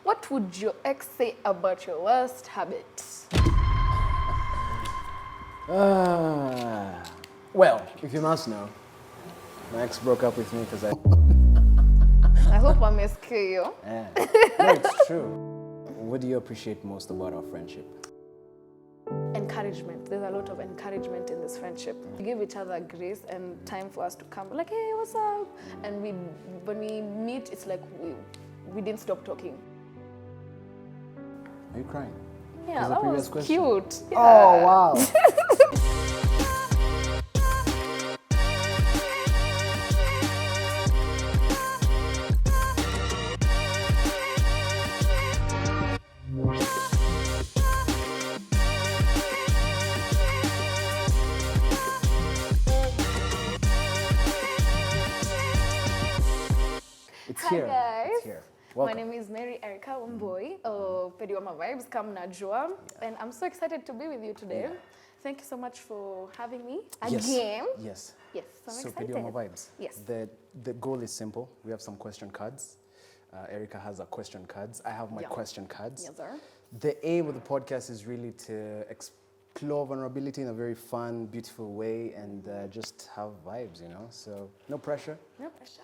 What would your ex say about your worst habit? Well, if you must know, my ex broke up with me because I... I hope I'm you. Yeah. No, it's true. What do you appreciate most about our friendship? Encouragement. There's a lot of encouragement in this friendship. We give each other grace and time for us to come. Like, hey, what's up? And when we meet, it's like we didn't stop talking. Are you crying? Yeah, that was question? cute. Yeah. Oh, wow. Hi guys. It's here. My Welcome. name is Mary Erica Wamboi of Pediwama Vibes, Kam Najua, and I'm so excited to be with you today. Yeah. Thank you so much for having me Yes. again. Yes. Yes, I'm So, excited. Pediwama Vibes. Yes. The goal is simple. We have some question cards. Erica has her question cards. I have my question cards. Yes, sir. The aim of the podcast is really to explore vulnerability in a very fun, beautiful way and just have vibes, you know? So, no pressure. No pressure.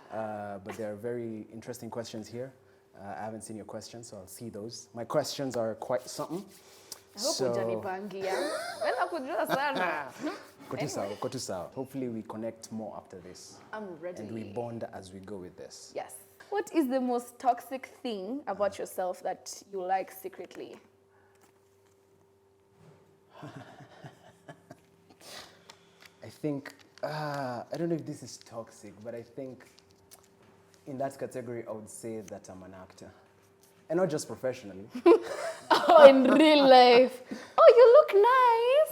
But there are very interesting questions here. I haven't seen your questions, so I'll see those. My questions are quite something. I hope hujanipangia. Wenda kujua sana. Kotu sawa. Hopefully we connect more after this. I'm ready. And we bond as we go with this. Yes. What is the most toxic thing about yourself that you like secretly? I think, I don't know if this is toxic, but I think in that category, I would say that I'm an actor. And not just professionally. Oh, in real life. Oh, you look nice.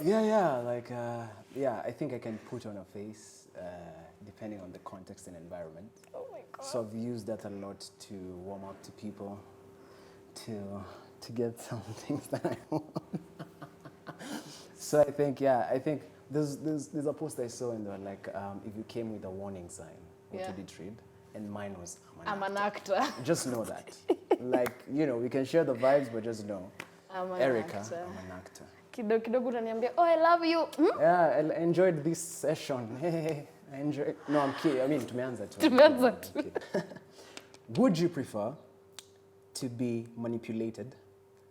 Yeah, I think I can put on a face depending on the context and environment. Oh my God. So I've used that a lot to warm up to people, to get some things that I want. So I think there's a post I saw in there, like, if you came with a warning sign, what would it read? And mine was, I'm an actor. Just know that. Like, you know, we can share the vibes, but just know. I'm an Erica, actor. I'm an actor. Kidogo utaniambia, oh, I love you. Hmm? Yeah, I enjoyed this session. Hey, I enjoyed. No, I'm kidding. I mean, tumeanza tu. Tumeanza tu. I'm kidding. Would you prefer to be manipulated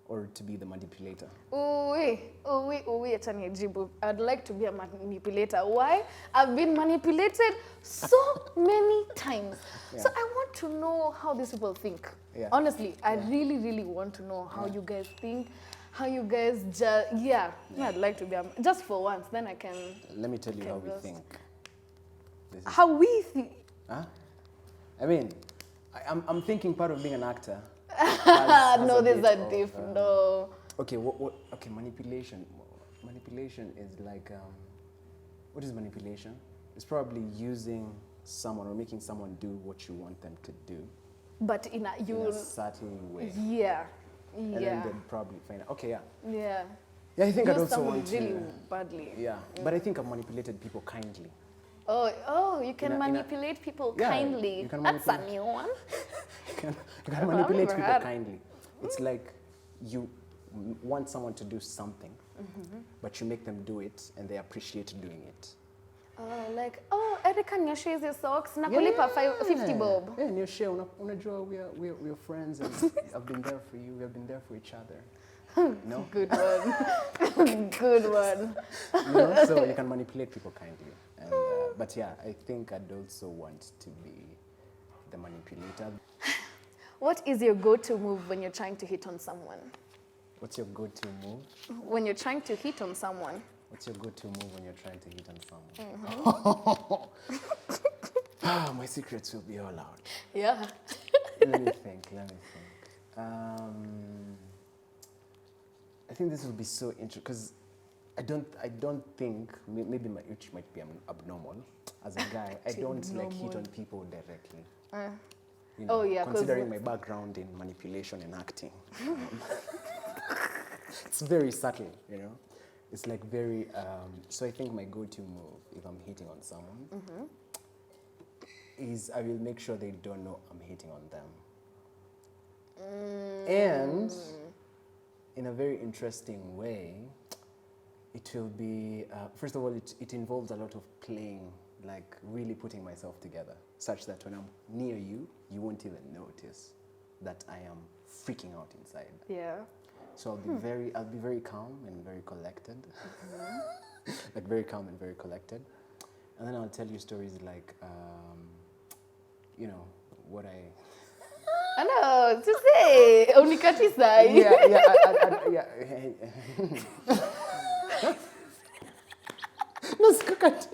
or to be the manipulator? Uwi, acha nijibu. I'd like to be a manipulator. Why? I've been manipulated so many times. Yeah. So I want to know how these people think. Yeah. Honestly, I really, really want to know how you guys think, how you guys I'd like to be just for once, then I can... Let me tell you how we think. How we think? Huh? I mean, I'm thinking part of being an actor. No, there's a different. No. Okay, okay, manipulation. Manipulation is like, what is manipulation? It's probably using someone or making someone do what you want them to do. But in a certain way. Yeah. And then they'd probably find out. Okay, yeah. Yeah. Yeah, I think I'd Use also someone want to. really badly. Yeah, but I think I've manipulated people kindly. Oh, you can manipulate people kindly. You can That's a new one. you can manipulate people kindly. It's like you want someone to do something, but you make them do it and they appreciate doing it. Like, Erica, nyoshe hizi socks, nakulipa 50 bob. Yeah, nyoshe, unajua we're friends and I've been there for you, we have been there for each other. No? Good one. Good one. You know, so you can manipulate people kindly. And, but yeah, I think I'd also want to be the manipulator. What is your go-to move when you're trying to hit on someone? What's your go-to move? When you're trying to hit on someone. What's your go-to move when you're trying to hit on someone? My secrets will be all out. Yeah. Let me think. I think this will be so interesting because I don't think, maybe my age might be abnormal. As a guy, I don't like hit on people directly. You know, considering my background in manipulation and acting. It's very subtle, you know. It's like very, so I think my go-to move if I'm hitting on someone is I will make sure they don't know I'm hitting on them. And in a very interesting way, it will be, first of all, it involves a lot of playing, like really putting myself together, such that when I'm near you, you won't even notice that I am freaking out inside. Yeah. So I'll be very calm and very collected. Like very calm and very collected. And then I'll tell you stories like, you know, what I... I know, to say, unikati sai. No, skakati.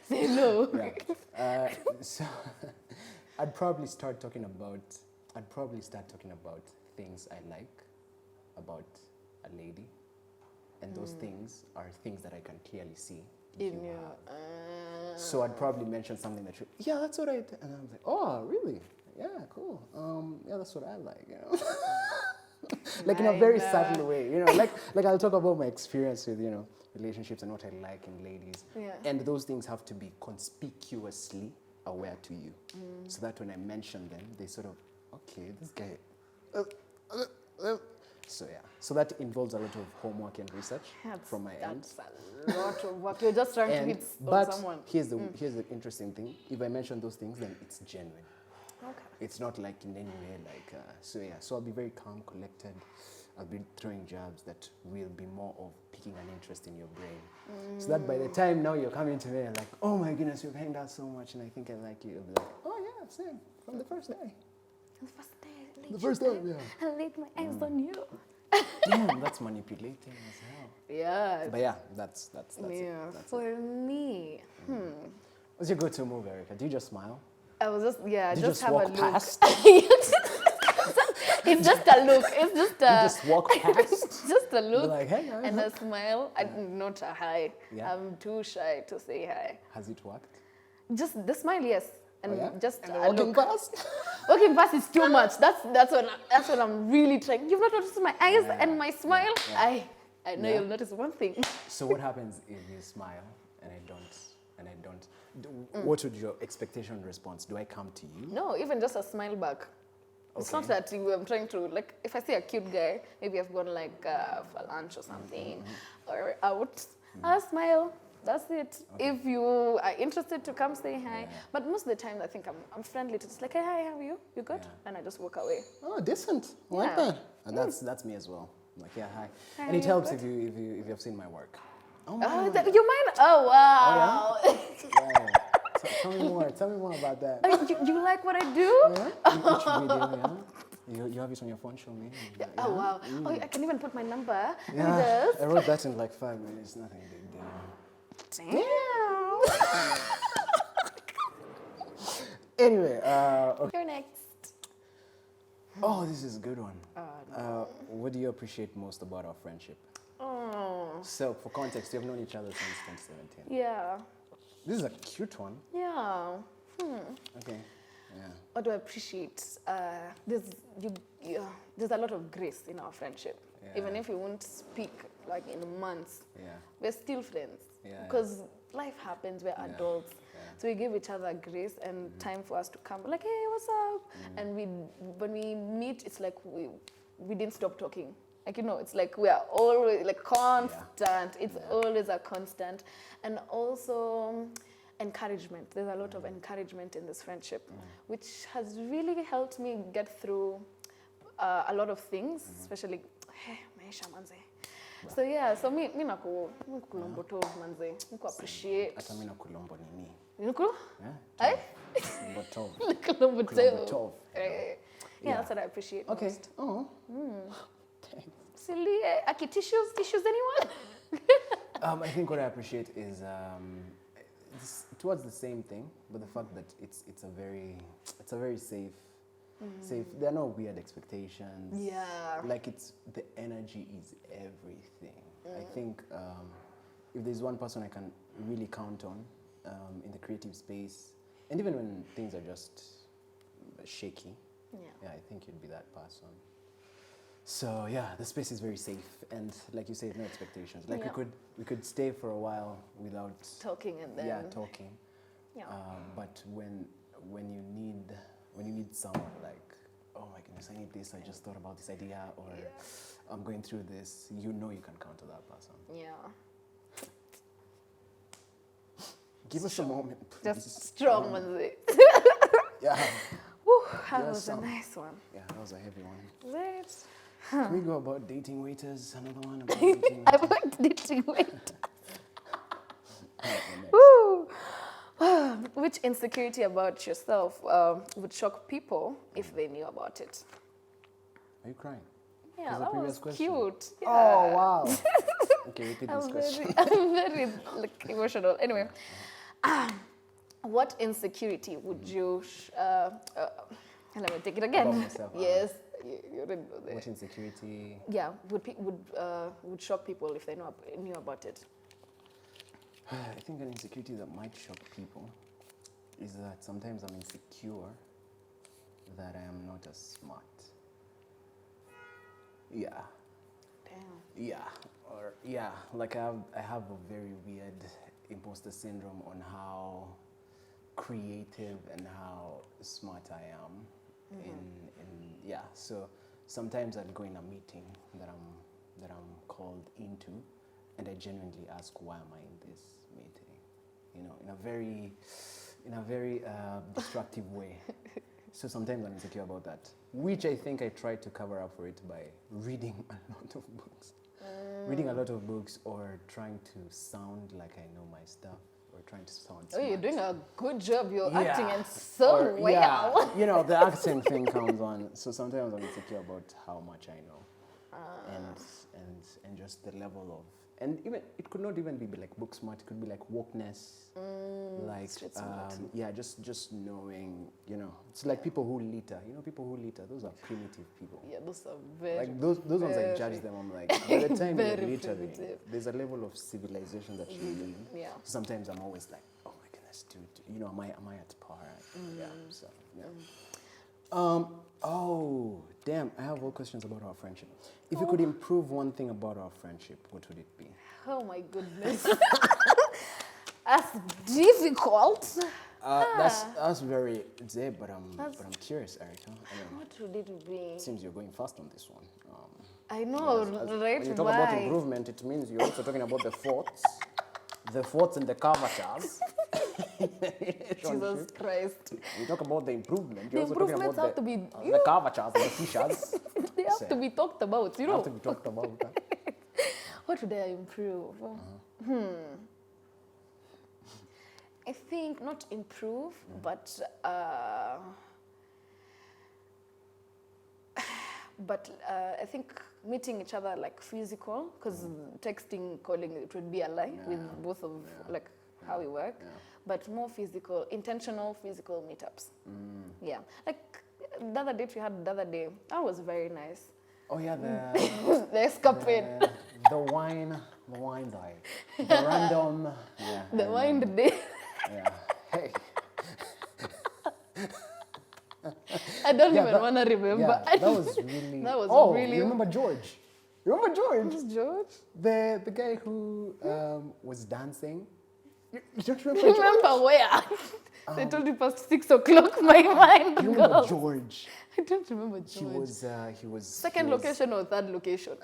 Say no. Yeah. So I'd probably start talking about things I like about a lady, and those things are things that I can clearly see In you you. have. So I'd probably mention something that yeah, that's what and I'm like, oh, really? Yeah, cool. Yeah, that's what I like, you know. Like in a very subtle way, you know, like I'll talk about my experience with, you know, relationships and what I like in ladies. Yeah. And those things have to be conspicuously aware to you. So that when I mention them, they sort of, okay, this guy. So yeah, so that involves a lot of homework and research from my end. That's a lot of work. You're just trying to hit on someone. Here's the interesting thing. If I mention those things, then it's genuine. Okay. It's not like in any way like, so yeah, so I'll be very calm, collected. I'll be throwing jabs that will be more of piquing an interest in your brain. So that by the time now you're coming to me and like, oh my goodness, you've hanged out so much and I think I like you. You'll be like, oh yeah, same, from the first day. The first day, yeah. I laid my eyes on you. Damn, that's manipulating as hell. Yeah. But yeah, that's Yeah. it. That's For it. me, What's your go-to move, Erica? Do you just smile? I was just, Do you just have walk a look. past? It's just a look. It's just a. You just walk past? Just a look. Be like, hey, guys. And a smile. Not a hi. Yeah. I'm too shy to say hi. Has it worked? Just the smile, yes. And Yeah? just And a walking look. past? Walking past is too much. That's what I'm really trying. You've not noticed my eyes and my smile. Yeah. I know Yeah. you'll notice one thing. So what happens if you smile and I don't? What would your expectation response? Do I come to you? No, even just a smile back. It's Okay. not that I'm trying to, like, if I see a cute guy, maybe I've gone like for lunch or something, or out, I'll smile. That's it. Okay. If you are interested to come say hi. Yeah. But most of the time, I think I'm friendly to just like, hey, hi, how are you? You good? Yeah. And I just walk away. Oh, decent. I like Yeah. that. And that's me as well. Like, yeah, hi. Hi, And it you helps good? if you've seen my work. Oh, my Oh, God. you mind? Oh, wow. Yeah. Tell me more about that. You like what I do? Yeah? Which video, yeah? You have it on your phone, show me. Yeah. Oh, wow. Oh, I can even put my number. Yeah, I wrote that in like 5 minutes, nothing big deal. Damn. Anyway, okay. You're next. Oh, this is a good one. No. What do you appreciate most about our friendship? Oh. So, for context, you've known each other since 2017. Yeah. This is a cute one. Yeah. Okay. Yeah. What do I appreciate? There's a lot of grace in our friendship. Yeah. Even if we won't speak like in months, Yeah. we're still friends. Yeah, Because life happens, we're adults. Yeah. So we give each other grace and time for us to come. Like, hey, what's up? And when we meet, it's like we didn't stop talking. Like, you know, it's like we are always like constant. It's always a constant. And also encouragement. There's a lot of encouragement in this friendship, which has really helped me get through a lot of things, especially maisha manze. So yeah, so me nakulombo tov manze. Niku appreciate. Hata mimi nakulombo nini? Niku? Yeah. Eh? Botov. Kulombo Kulombo tov. tov. Yeah, that's what I appreciate Okay. most. Oh. Silly, tissues anyone? I think what I appreciate is towards the same thing, but the fact that it's a very safe. There are no weird expectations. Yeah. Like the energy is everything. I think if there's one person I can really count on in the creative space, and even when things are just shaky, yeah, I think you'd be that person. So yeah, the space is very safe, and like you said, no expectations. Like we could stay for a while without Talking and then talking. Yeah. But when you need someone like oh my goodness, I need this, I just thought about this idea, or I'm going through this, you know you can count on that person. Yeah. Give us a moment, please. Just strong ones. Yeah. Woo, that was a nice one. Yeah, that was a heavy one. Right. Can we go about dating waiters? Another one about dating waiters. I want dating waiters. Woo. Which insecurity about yourself would shock people if they knew about it? Are you crying? Yeah, that was cute. Yeah. Oh, wow. Okay, repeat this question. I'm very like, emotional. Anyway, what insecurity would you... let me take it again. About myself. Yes, you already know that. What insecurity? Yeah, would shock people if they knew about it. I think an insecurity that might shock people is that sometimes I'm insecure that I am not as smart. Yeah. Damn. Yeah. Or yeah, like I have a very weird imposter syndrome on how creative and how smart I am. Yeah. So sometimes I'd go in a meeting that I'm called into, and I genuinely ask, why am I in this meeting? You know, in a very destructive way. So sometimes I'm insecure about that, which I think I try to cover up for it by reading a lot of books. Reading a lot of books, or trying to sound like I know my stuff, or trying to sound smart. Oh, you're doing a good job. You're acting and so well. Yeah, you know, the accent thing comes on. So sometimes I'm insecure about how much I know, and just the level of, and even it could not even be like book smart. It could be like wokeness, like yeah, just knowing. You know, it's like people who litter. You know, people who litter. Those are primitive people. Yeah, those are very like those ones. I judge them. I'm like, by the time you're littering, primitive. there's a level of civilization that you need. Yeah. Sometimes I'm always like, oh my goodness, dude. You know, am I at par? Yeah. So yeah. Oh, damn. I have all questions about our friendship. If you could improve one thing about our friendship, what would it be? Oh my goodness. That's difficult. That's very deep, but I'm curious, Erica. What would it be? It seems you're going fast on this one. I know, right? When you talk about improvement, it means you're also talking about the faults and the curvatures. Jesus Christ. You talk about the improvement. The You're also talking improvements about have to be, the curvatures and the features. they have to be talked about, you know. Have to be talked about. What would I improve? I think not improve, but I think meeting each other like physical, because texting, calling, it would be a lie with both of like how we work, but more physical, intentional physical meetups. Yeah, like the other date we had the other day, that was very nice. Oh yeah, The escapade. The wine day, the random, the wine day. Yeah. Hey. I don't even want to remember. Yeah, that was really. That was really. You remember George? You remember George? Who's George? The guy who was dancing. You don't remember? Remember where? They told you past 6 o'clock. My mind You remember goes. George? I don't remember George. He was. Second location or third location?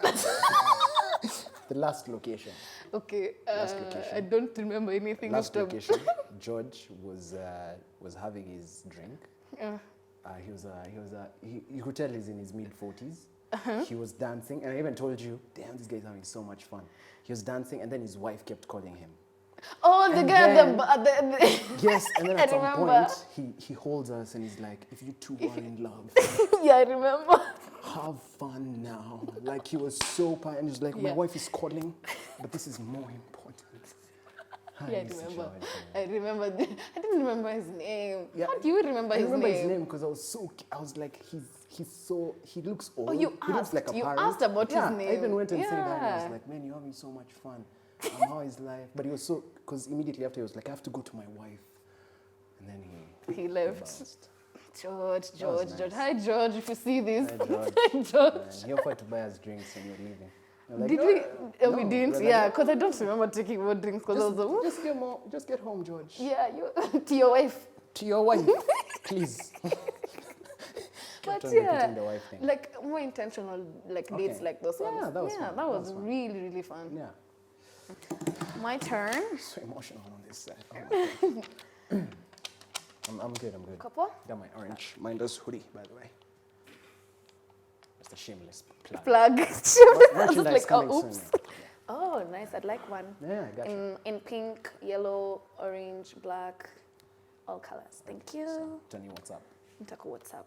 The last location. Okay. Last location. I don't remember anything. Last after. location. George was having his drink. You could tell he's in his mid-40s. He was dancing, and I even told you, damn, this guy's having so much fun. He was dancing, and then his wife kept calling him. Oh, the And guy then- at the Yes, and then at I some remember. point, he holds us and he's like, if you two are in love, Yeah, I remember. have fun now. Like, he was so and he's like, my Yeah. wife is calling, but this is more important. Yeah, I used to remember. show it, I remember. I didn't remember his name. Yeah. How do you remember I his remember name? his name because I was like, he looks old. Oh, you He looks like a you parent. asked about Yeah, his name. I even went and said that. And I Yeah. was like, man, you're having so much fun. How is life? But he was so, because immediately after he was like, I have to go to my wife. And then He left. bounced. George. nice. Hi, George, if you see this. Hi, George. George. And he offered to buy us drinks and you're leaving. You're like, Did "No, we? We no." didn't. We're like, Yeah, "No, because I don't remember taking more drinks. Because I was like, just get home, George. yeah, you to your wife. To your wife, please. But on yeah, repeating the wife thing. like more intentional, like dates like those ones. Yeah, that was fun. That was really, really fun. Yeah. My turn. So emotional on this side. Oh my God. I'm good. Couple. Got my orange mindless hoodie, by the way. Just a shameless plug. Just like, coming oops. soon. Yeah. Oh, nice. I'd like one. Yeah, I got you. In pink, yellow, orange, black, all colors. Thank you. So, Tony, what's up? What's up?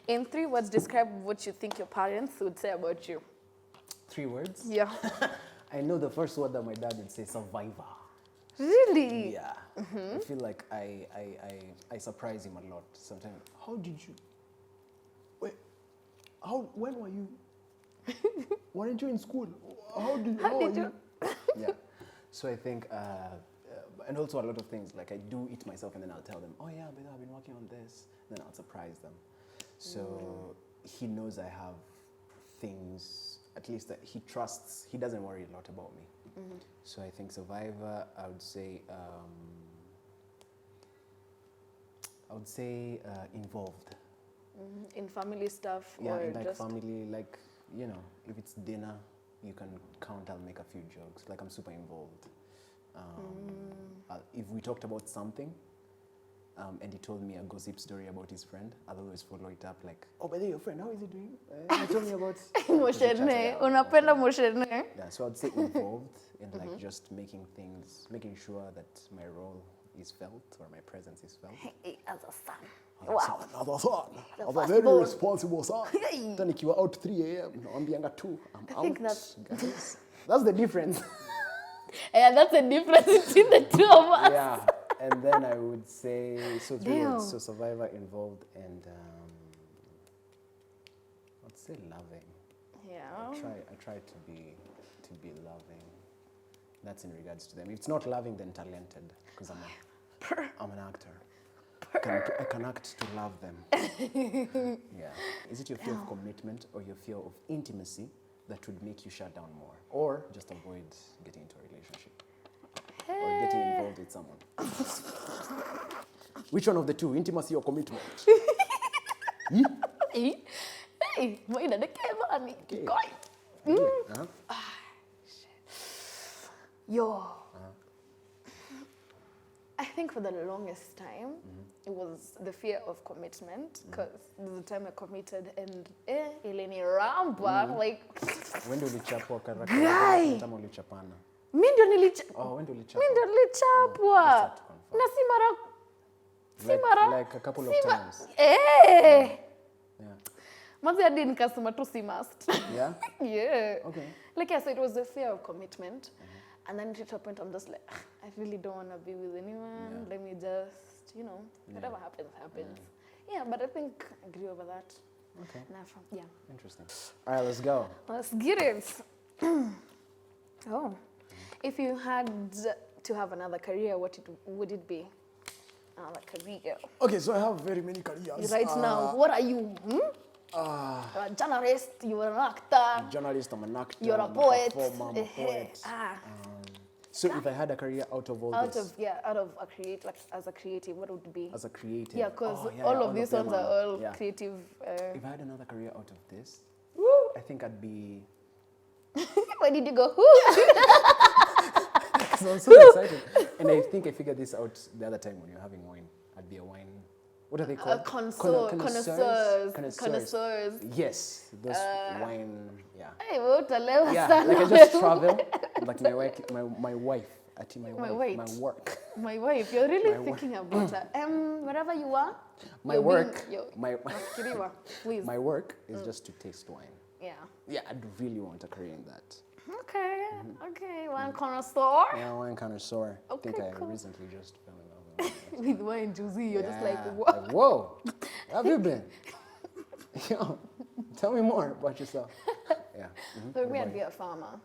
In 3 words, describe what you think your parents would say about you. 3 words? Yeah. I know the first word that my dad would say, survivor. Really? Yeah. I feel like I surprise him a lot sometimes. How did you? Wait. When were you? Weren't you in school? How did you? Yeah. So I think, and also a lot of things, like I do it myself and then I'll tell them, oh yeah, but I've been working on this. Then I'll surprise them. So he knows I have things, at least that he trusts, he doesn't worry a lot about me. So I think survivor, I would say involved. In family stuff? Yeah, or in like just family, like, you know, if it's dinner, you can count, I'll make a few jokes. Like I'm super involved. If we talked about something, and he told me a gossip story about his friend, I'll always follow it up like, oh, by the way, your friend, how is he doing? He told me about... Moshene. Unapenda moshene. Yeah, so I'd say involved in like just making sure that my role is felt or my presence is felt. Hey, as a son. Wow. Another son. The Of a very firstborn. responsible son. Hey. Then you were out 3 a.m. No, I'm being at 2. I'm I out. think that's- guys. That's the difference. Yeah, that's the difference between the two of us. Yeah. And then I would say, so 3 Damn. words, so survivor, involved, and I'd say loving. Yeah. I try to be loving. That's in regards to them. If it's not loving, then talented, because I'm an actor. I can act to love them. Yeah. Is it your fear of commitment or your fear of intimacy that would make you shut down more, or just avoid getting into a relationship or getting involved with someone? Which one of the two, intimacy or commitment? Hey, moina de kevani. Okay. Koi. Uh-huh. Yo. I think for the longest time, it was the fear of commitment, because there's a time I committed and ilini ramba, like... When do ulichapwa karaka? Guy! Kama ulichapana? Mi ndio nilichapwa. Oh, when do ulichapwa? Mi ndio nilichapwa. Just to confirm. Na si mara... Like a couple of times. Eh! Yeah. Mazi hadi nikasema tu si must. Yeah? Yeah. Okay. Like I said, it was the fear of commitment. And then to a point, I'm just like, I really don't want to be with anyone. Yeah. Let me just, whatever happens, happens. Yeah, but I think I agree over that. Okay. Yeah. Interesting. All right, let's go. Let's get it. Oh. If you had to have another career, what would it be? Another career. Okay, so I have very many careers. Right now, what are you? You're a journalist, you're an actor. Journalist, I'm an actor. You're a I'm poet. performer, I'm a poet. So if I had a career out of all this, Out of a create, like as a creative, what would it be? as a creative, Yeah, because all of these ones are all creative. If I had another career out of this, I think I'd be. Where did you go? So I'm so excited, and I think I figured this out the other time when you're having wine. I'd be a wine. What are they called? Connoisseurs. Yes, those wine. Yeah. Hey, what a level. Yeah, like I just travel, like my wife, my work. My wife, you're really thinking about her. Wherever you are. My work. Please. My work is just to taste wine. Yeah. Yeah, I'd really want a career in that. Okay. Okay. Wine connoisseur. Yeah, wine connoisseur. Okay, I think I cool. recently just fell in love with wine. With wine juicy, you're just like, Yeah, what? like, whoa, where have you been? Yo, tell me more about yourself. Yeah. For me, I'd be a farmer.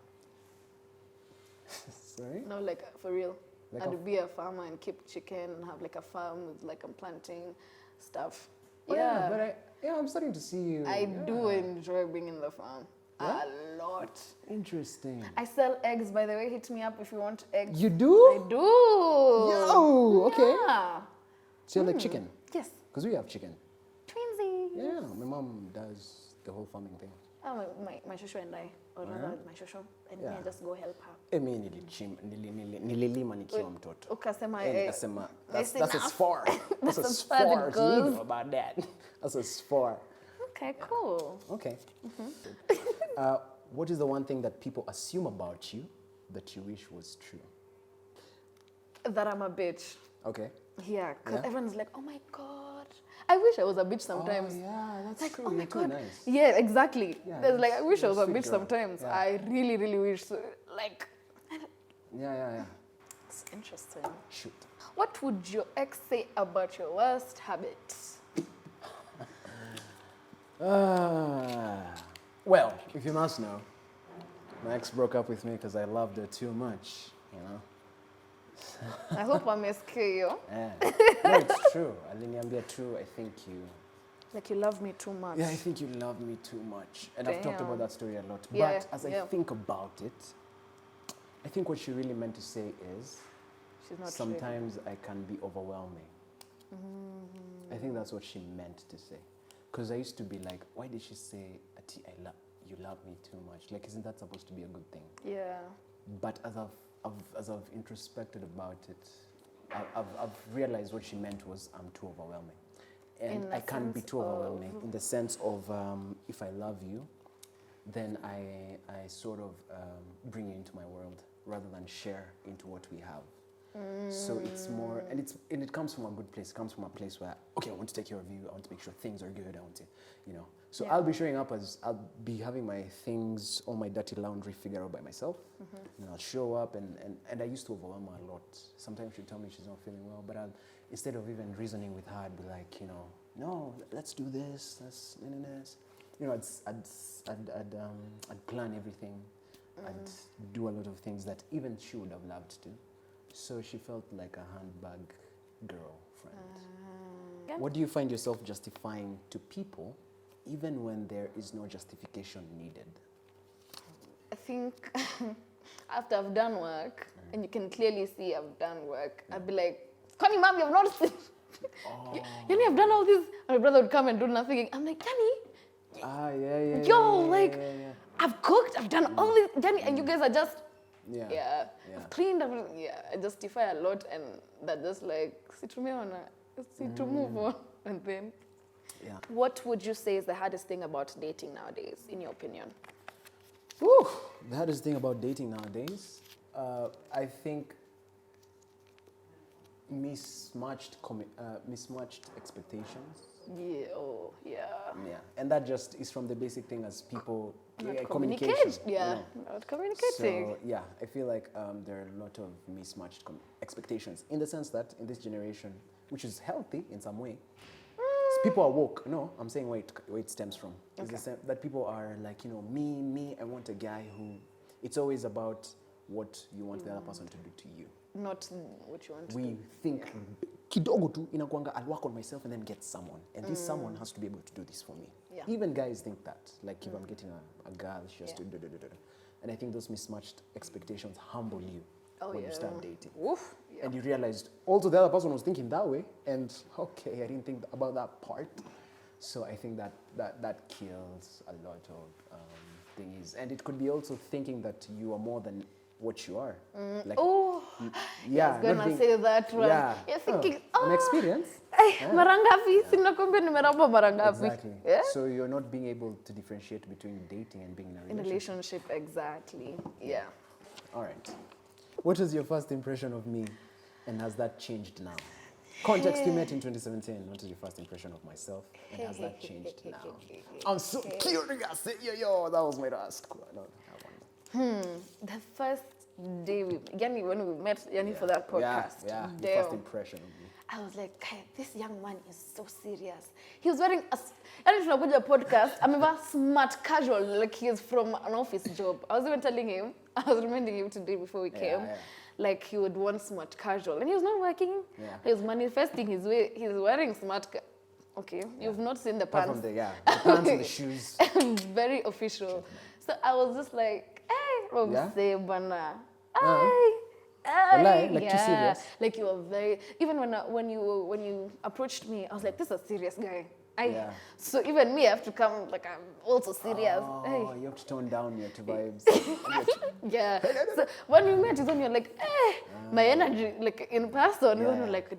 Sorry? No, like for real. Like I'd be a farmer and keep chicken and have like a farm with like I'm planting stuff. Oh, yeah, but I'm starting to see you. I do enjoy being in the farm. Yeah? A lot. Interesting. I sell eggs, by the way. Hit me up if you want eggs. You do? I do. Yo, okay. Yeah. So you like chicken? Yes. Because we have chicken. Twinsy. Yeah, my mom does the whole farming thing. Oh, my shosho and I, or rather my shosho and me, I just go help her. Mimi nililima nikiwa mtoto. Ukasema, Nikasema, that's enough. as far. That's as as far as far it as we goes. know about that. That's as far. Okay, cool. Okay. What is the one thing that people assume about you that you wish was true? That I'm a bitch. Okay. Yeah, because everyone's like, oh my God. I wish I was a bitch sometimes. Oh, yeah, that's like, true. oh my You're too God. nice. Yeah, exactly. Yeah, There's like, I wish I was a sweet bitch girl. sometimes. Yeah. I really, really wish. So, like, Yeah. it's interesting. Shoot. What would your ex say about your worst habits? Well, if you must know, my ex broke up with me because I loved her too much, you know? I hope I'm SKO. Yeah. No, it's true. Aliniambia true, I think you... Like you love me too much. Yeah, I think you love me too much. And I've talked about that story a lot. Yeah, But as I think about it, I think what she really meant to say is, She's not sometimes I can be overwhelming. I think that's what she meant to say. Because I used to be like, why did she say, Ati, you love me too much? Like, isn't that supposed to be a good thing? Yeah. But as I've introspected about it, I've realized what she meant was I'm too overwhelming. And I can't be too overwhelming in the sense of if I love you, then I sort of bring you into my world rather than share into what we have. So it's more, and it comes from a good place. It comes from a place where, okay, I want to take care of you. I want to make sure things are good. I want to, you know. So I'll be showing up as, I'll be having my things, all my dirty laundry figured out by myself. And I'll show up and I used to overwhelm her a lot. Sometimes she'd tell me she's not feeling well, but instead of even reasoning with her, I'd be like, you know, no, let's do this, let's, you know, I'd plan everything. I'd do a lot of things that even she would have loved to. So she felt like a handbag girlfriend. What do you find yourself justifying to people, even when there is no justification needed? I think after I've done work, and you can clearly see I've done work, I'd be like, Connie, mom, you have not seen. Yanni, I've done all this. And my brother would come and do nothing. I'm like, Yanni, I've cooked, I've done all this, Yanni, and you guys are just, I've cleaned, I justify a lot, and that just like, to move on, and then. Yeah. What would you say is the hardest thing about dating nowadays, in your opinion? Whew, the hardest thing about dating nowadays, I think mismatched expectations. Yeah. Yeah, and that just is from the basic thing as people communication. Yeah, you know? Not communicating. So yeah, I feel like there are a lot of mismatched expectations in the sense that in this generation, which is healthy in some way, people are woke. No, I'm saying where it stems from. It's that people are like, you know, me, I want a guy who, it's always about what you want the other person to do to you. Not what you want to do. We think, kidogo tu inakuanga, I'll work on myself and then get someone. And this someone has to be able to do this for me. Yeah. Even guys think that. Like if I'm getting a girl, she has to do. And I think those mismatched expectations humble you when you start dating. Oof. Yeah. And you realized also the other person was thinking that way, and okay, I didn't think about that part. So I think that kills a lot of things, and it could be also thinking that you are more than what you are. Like, I was gonna say that one. Yeah. You're thinking, an experience. Mara ngapi? Sinakwambia nimeramba mara ngapi. Exactly. Yeah? So you're not being able to differentiate between dating and being in a relationship. In a relationship, exactly. Yeah. All right. What was your first impression of me, and has that changed now? Context, we met in 2017. What is your first impression of myself, and has that changed now? I'm so curious. Yo, that was my last one. The first day Yanni, when we met Yanni for that podcast. Yeah, the damn, first impression of me. I was like, hey, this young man is so serious. He was wearing Yanni tunakuja podcast, amevaa smart casual, like he is from an office job. I was even telling him, I was reminding him today before we came, like he would want smart casual. And he was not working. Yeah. He was manifesting his way. He's wearing smart Okay, you've not seen the pants. From the pants and the shoes. Very official. So I was just like, hey, bana. Like too serious. Like you were very, even when you approached me, I was like, this is a serious guy. So even me, I have to come, like, I'm also serious. Oh, Hey. you have to tone down your two vibes. Yeah. So when we met, is when you're like, my energy, like in person, you're like,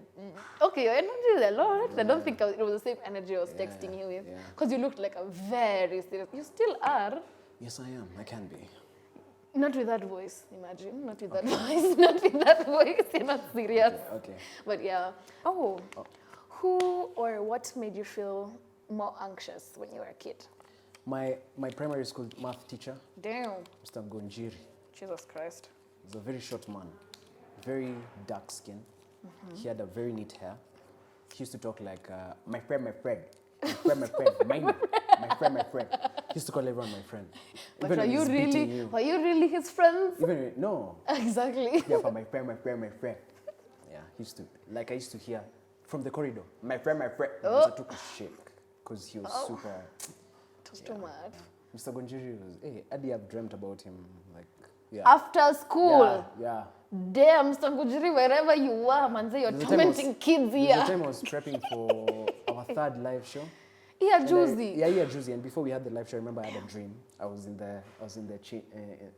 okay, your energy is a lot. I don't think it was the same energy I was texting you with. Because you looked like a very serious. You still are. Yes, I am. I can be. Not with that voice, imagine. Not with that voice. Not with that voice. You're not serious. Okay. But yeah. Who or what made you feel more anxious when you were a kid? My primary school math teacher. Damn. Mr. Gonjiri. Jesus Christ. He's a very short man. Very dark skin. He had a very neat hair. He used to talk like, my friend, my friend. My friend, my friend. My friend, my friend. He used to call everyone my friend. But were you really his friends? No. Exactly. Yeah, but my friend, my friend, my friend. Yeah, he used to, like I used to hear from the corridor, my friend, my friend. I took a shake because he was super. It was too much. Mr. Gonjiri was, hey, Adi, I've dreamt about him, like, After school? Yeah. Damn, Mr. Gujiri, wherever you are, manze, you're tormenting kids here. The time I was prepping for our third live show. Yeah, Juicy. Juicy. And before we had the live show, I remember I had a dream. I was in the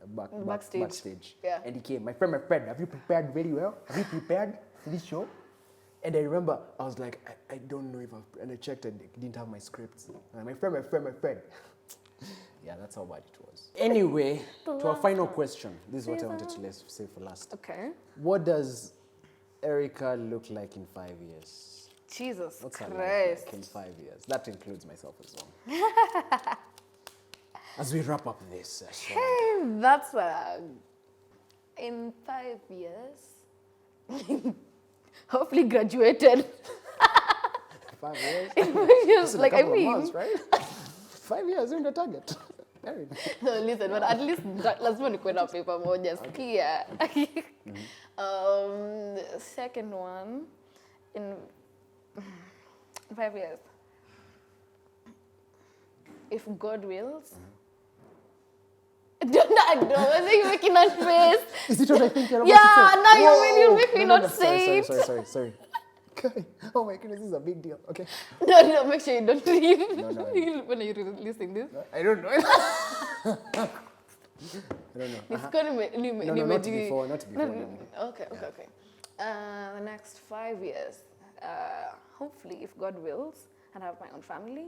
backstage. Yeah. And he came, my friend, have you prepared very well? Have you prepared for this show? And I remember I was like, I don't know if I've, and I checked and I didn't have my scripts. And my friend. Yeah, that's how bad it was. Anyway, to our final question. This is what I wanted to say for last. Okay. What does Erica look like in 5 years? Jesus What's her Christ. life like in 5 years? That includes myself as well. As we wrap up this session. Hey, that's in 5 years. Hopefully graduated. 5 years? In 5 years, like I mean. Months, right? 5 years in the target. No, listen, but at least lazima nikuwe na paper moja. Sikia. Second one, in 5 years, if God wills. I don't think you're making that face. Is it what I think you're about to say? Now you make me not say it. Sorry. Oh my goodness, this is a big deal. Okay. No, make sure you don't leave. No. When are you releasing this? No, I don't know. I don't know. It's going to be... No, not before. Okay. The next 5 years, hopefully, if God wills, and I have my own family.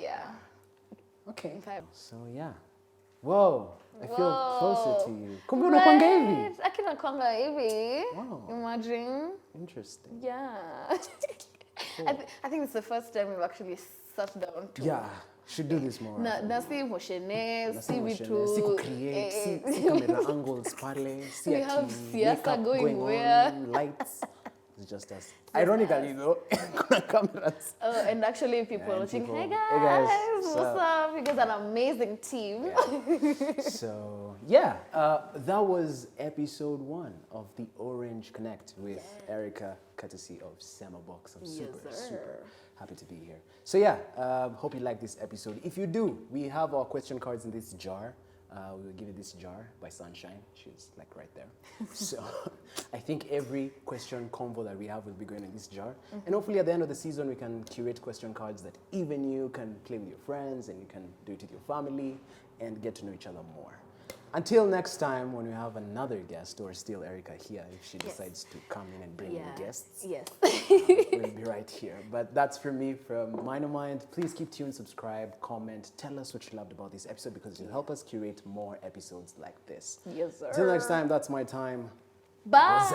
Yeah. Okay. In 5. So, yeah. Whoa. I feel closer to you. Kumbe unakwanga hivi? Akina kwanga hivi. Wow. Imagine. Interesting. Yeah. Cool. I think it's the first time we've actually sat down to... Yeah. Should do this more. Na si moshene, si vitu... Si create, si camera angles pale, si we have siasa going where? On, lights. It's just us. Ironically though, cameras. Oh, and actually people watching, hey guys, what's up? You guys are an amazing team. Yeah. So, yeah, that was episode 1 of the Orange Connect with Erica, courtesy of Sema Box. I'm super happy to be here. So yeah, hope you like this episode. If you do, we have our question cards in this jar. We will give you this jar by Sunshine. She's like right there. So I think every question combo that we have will be going in this jar. And hopefully at the end of the season, we can curate question cards that even you can play with your friends and you can do it with your family and get to know each other more. Until next time, when we have another guest, or still Erica here, if she decides to come in and bring in guests. Yes. We'll be right here. But that's from me, from Mind of Mind. Please keep tuned, subscribe, comment, tell us what you loved about this episode because it'll help us curate more episodes like this. Yes, sir. Until next time, that's my time. Bye.